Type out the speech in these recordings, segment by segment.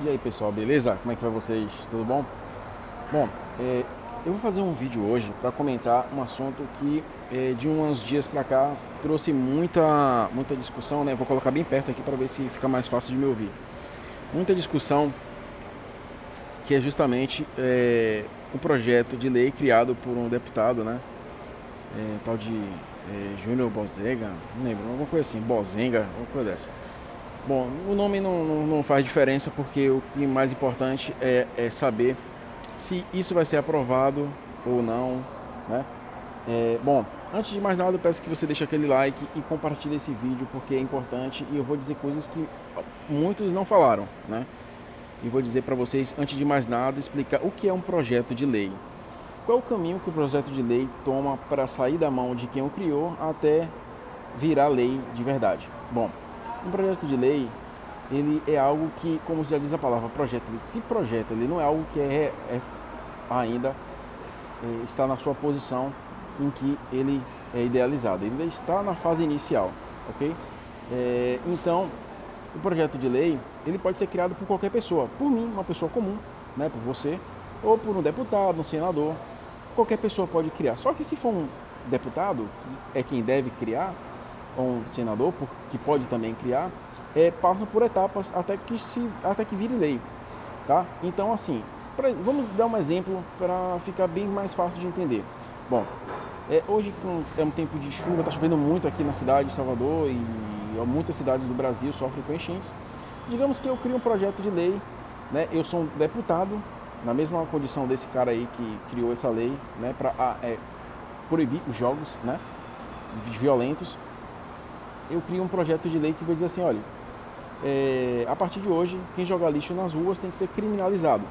E aí pessoal, beleza? Como é que vai vocês? Tudo bom? Bom, eu vou fazer um vídeo hoje para comentar um assunto que de uns dias para cá trouxe muita discussão, né? Vou colocar bem perto aqui para ver se fica mais fácil de me ouvir. Muita discussão que é justamente um projeto de lei criado por um deputado, né? Tal de Júnior Bozenga, não lembro, alguma coisa assim, Bozenga, alguma coisa dessa. Bom, o nome não faz diferença porque o que mais importante é saber se isso vai ser aprovado ou não, né? Bom, antes de mais nada eu peço que você deixe aquele like e compartilhe esse vídeo porque é importante e eu vou dizer coisas que muitos não falaram, né? E vou dizer para vocês, antes de mais nada, explicar o que é um projeto de lei. Qual é o caminho que o projeto de lei toma para sair da mão de quem o criou até virar lei de verdade? Bom, um projeto de lei, ele é algo que, como já diz a palavra projeto, ele se projeta, ele não é algo que ainda está na sua posição em que ele é idealizado, ele ainda está na fase inicial, ok? Então, o projeto de lei, ele pode ser criado por qualquer pessoa, por mim, uma pessoa comum, né, por você, ou por um deputado, um senador, qualquer pessoa pode criar. Só que se for um deputado, que é quem deve criar, ou um senador, que pode também criar, passam por etapas até que vire lei, tá? Então, assim, vamos dar um exemplo para ficar bem mais fácil de entender. Bom, hoje é um tempo de chuva, está chovendo muito aqui na cidade de Salvador e muitas cidades do Brasil sofrem com enchentes. Digamos que eu crio um projeto de lei, né? Eu sou um deputado, na mesma condição desse cara aí que criou essa lei, né? Para proibir os jogos, né? Violentos. Eu crio um projeto de lei que vai dizer assim, olha, a partir de hoje, quem joga lixo nas ruas tem que ser criminalizado,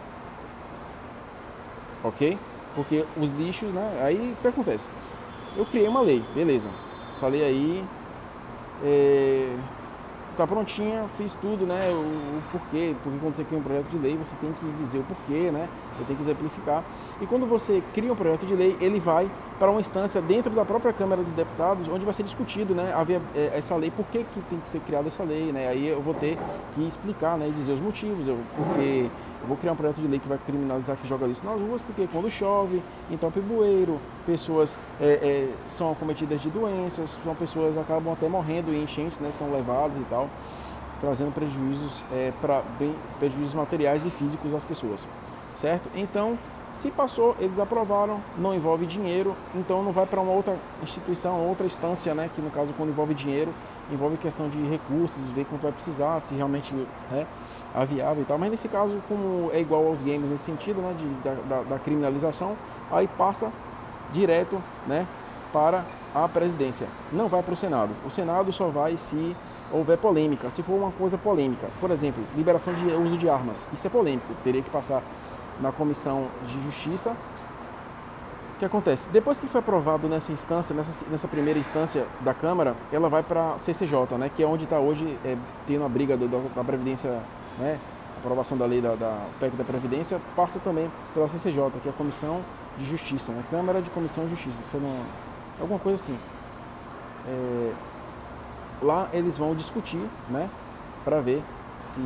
ok? Porque os lixos, né? Aí o que acontece? Eu criei uma lei, beleza. Essa lei aí tá prontinha, fiz tudo, né? O porquê, porque quando você cria um projeto de lei, você tem que dizer o porquê, né? Você tem que exemplificar. E quando você cria um projeto de lei, ele vai para uma instância dentro da própria Câmara dos Deputados, onde vai ser discutido, né? Essa lei, por que tem que ser criada essa lei, né? Aí eu vou ter que explicar, né? E dizer os motivos, porque eu vou criar um projeto de lei que vai criminalizar quem joga lixo nas ruas, porque quando chove, entope bueiro, pessoas são acometidas de doenças, são pessoas acabam até morrendo em enchentes, né? São levadas e tal, trazendo prejuízos prejuízos materiais e físicos às pessoas, certo? Então, se passou, eles aprovaram, não envolve dinheiro, então não vai para uma outra instituição, outra instância, né? Que no caso, quando envolve dinheiro, envolve questão de recursos, ver quanto vai precisar, se realmente é viável e tal. Mas nesse caso, como é igual aos games nesse sentido, né? Da criminalização, aí passa direto, né? Para a presidência. Não vai para o Senado. O Senado só vai se houver polêmica, se for uma coisa polêmica. Por exemplo, liberação de uso de armas. Isso é polêmico, teria que passar na Comissão de Justiça. O que acontece? Depois que foi aprovado nessa instância, nessa primeira instância da Câmara, ela vai para a CCJ, né, que é onde está hoje tendo a briga da Previdência, né, a aprovação da lei da PEC da Previdência, passa também pela CCJ, que é a Comissão de Justiça, né, Câmara de Comissão de Justiça, se não, alguma coisa assim. Lá eles vão discutir, né, para ver se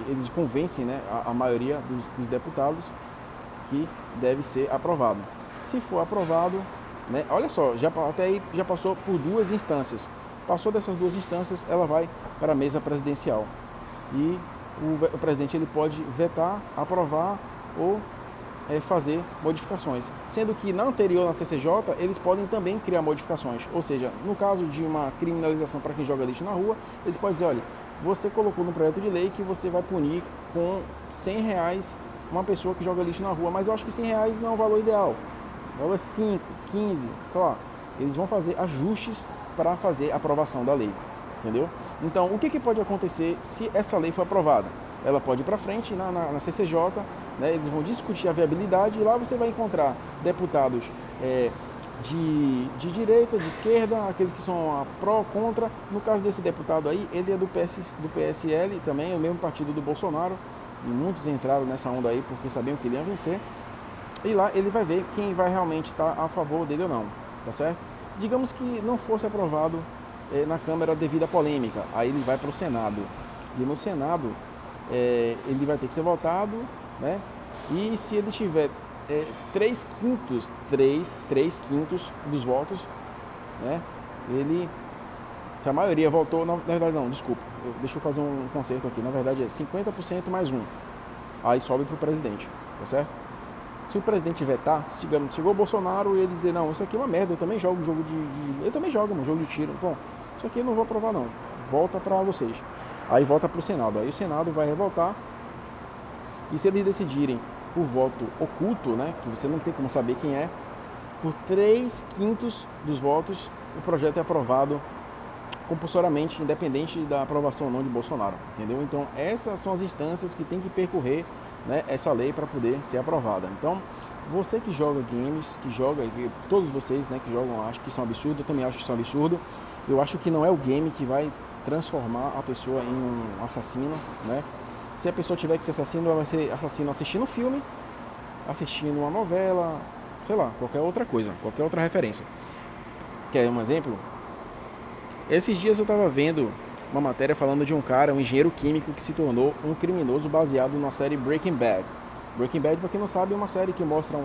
eles convencem, né, a maioria dos deputados que deve ser aprovado. Se for aprovado, né, olha só, até aí já passou por duas instâncias. Passou dessas duas instâncias, ela vai para a mesa presidencial. E o presidente ele pode vetar, aprovar ou fazer modificações. Sendo que na anterior, na CCJ, eles podem também criar modificações. Ou seja, no caso de uma criminalização para quem joga lixo na rua, eles podem dizer, olha, você colocou no projeto de lei que você vai punir com R$ 100 uma pessoa que joga lixo na rua, mas eu acho que R$ 100 não é o valor ideal. O valor é 5, 15, sei lá. Eles vão fazer ajustes para fazer a aprovação da lei, entendeu? Então, o que pode acontecer se essa lei for aprovada? Ela pode ir para frente na CCJ, né, eles vão discutir a viabilidade e lá você vai encontrar deputados de direita, de esquerda, aqueles que são a pró, contra. No caso desse deputado aí, ele é do PSL também, o mesmo partido do Bolsonaro, e muitos entraram nessa onda aí porque sabiam que ele ia vencer. E lá ele vai ver quem vai realmente estar a favor dele ou não, tá certo? Digamos que não fosse aprovado na Câmara devido à polêmica, aí ele vai para o Senado. E no Senado, ele vai ter que ser votado, né? E se ele tiver 3/5 dos votos, né? Se a maioria votou, na verdade não, desculpa, deixa eu fazer um conserto aqui, na verdade é 50% mais um, aí sobe para o presidente, tá certo? Se o presidente vetar, chegou o Bolsonaro e ele dizer, não, isso aqui é uma merda, eu também jogo jogo eu também jogo um jogo de tiro, bom, isso aqui eu não vou aprovar não, volta para vocês, aí volta para o Senado, aí o Senado vai revoltar, e se eles decidirem por voto oculto, né, que você não tem como saber quem é, por 3/5 dos votos, o projeto é aprovado compulsoriamente, independente da aprovação ou não de Bolsonaro, entendeu? Então essas são as instâncias que tem que percorrer, né, essa lei para poder ser aprovada. Então você que joga games, todos vocês, né, que jogam, acho que isso é um absurdo, eu também acho que isso é um absurdo. Eu acho que não é o game que vai transformar a pessoa em um assassino, né? Se a pessoa tiver que ser assassino, ela vai ser assassino assistindo um filme, assistindo uma novela, sei lá, qualquer outra coisa, qualquer outra referência. Quer um exemplo? Esses dias eu estava vendo uma matéria falando de um cara, um engenheiro químico que se tornou um criminoso baseado na série Breaking Bad. Breaking Bad, para quem não sabe, é uma série que mostra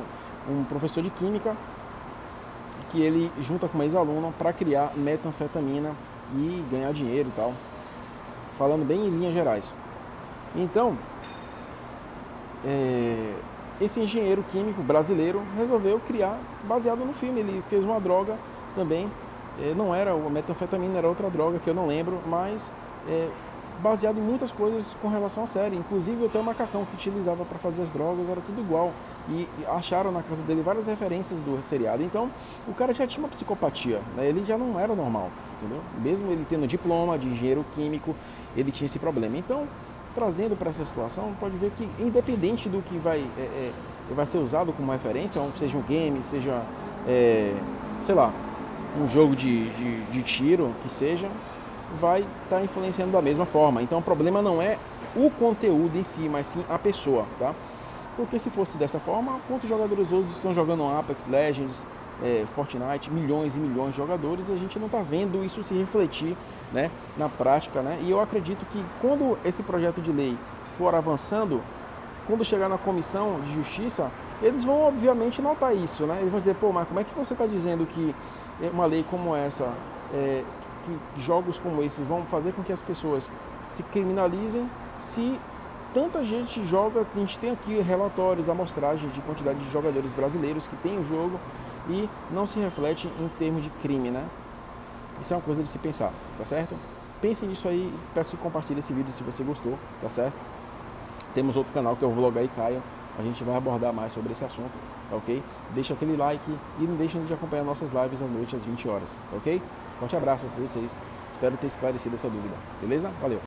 um professor de química que ele junta com uma ex-aluna para criar metanfetamina e ganhar dinheiro e tal. Falando bem em linhas gerais. Então, esse engenheiro químico brasileiro resolveu criar, baseado no filme, ele fez uma droga também, não era a metanfetamina, era outra droga que eu não lembro, mas baseado em muitas coisas com relação à série, inclusive até o macacão que utilizava para fazer as drogas era tudo igual, e acharam na casa dele várias referências do seriado. Então o cara já tinha uma psicopatia, né? Ele já não era normal, entendeu? Mesmo ele tendo diploma de engenheiro químico, ele tinha esse problema. Então, trazendo para essa situação, pode ver que independente do que vai ser usado como referência, seja um game, seja, sei lá, um jogo de tiro, que seja, vai estar influenciando da mesma forma. Então o problema não é o conteúdo em si, mas sim a pessoa, tá? Porque se fosse dessa forma, quantos jogadores hoje estão jogando Apex Legends, Fortnite, milhões e milhões de jogadores, e a gente não está vendo isso se refletir, né, na prática, né? E eu acredito que quando esse projeto de lei for avançando, quando chegar na comissão de justiça, eles vão obviamente notar isso, né? Eles vão dizer, pô, mas como é que você está dizendo que uma lei como essa, que jogos como esse vão fazer com que as pessoas se criminalizem, se tanta gente joga? A gente tem aqui relatórios, amostragens de quantidade de jogadores brasileiros que tem o jogo e não se reflete em termos de crime, né? Isso é uma coisa de se pensar, tá certo? Pensem nisso aí, peço que compartilhe esse vídeo se você gostou, tá certo? Temos outro canal que é o Vlog aí Caio, a gente vai abordar mais sobre esse assunto, tá ok? Deixa aquele like e não deixem de acompanhar nossas lives à noite às 20 horas, tá ok? Forte abraço para vocês, espero ter esclarecido essa dúvida, beleza? Valeu!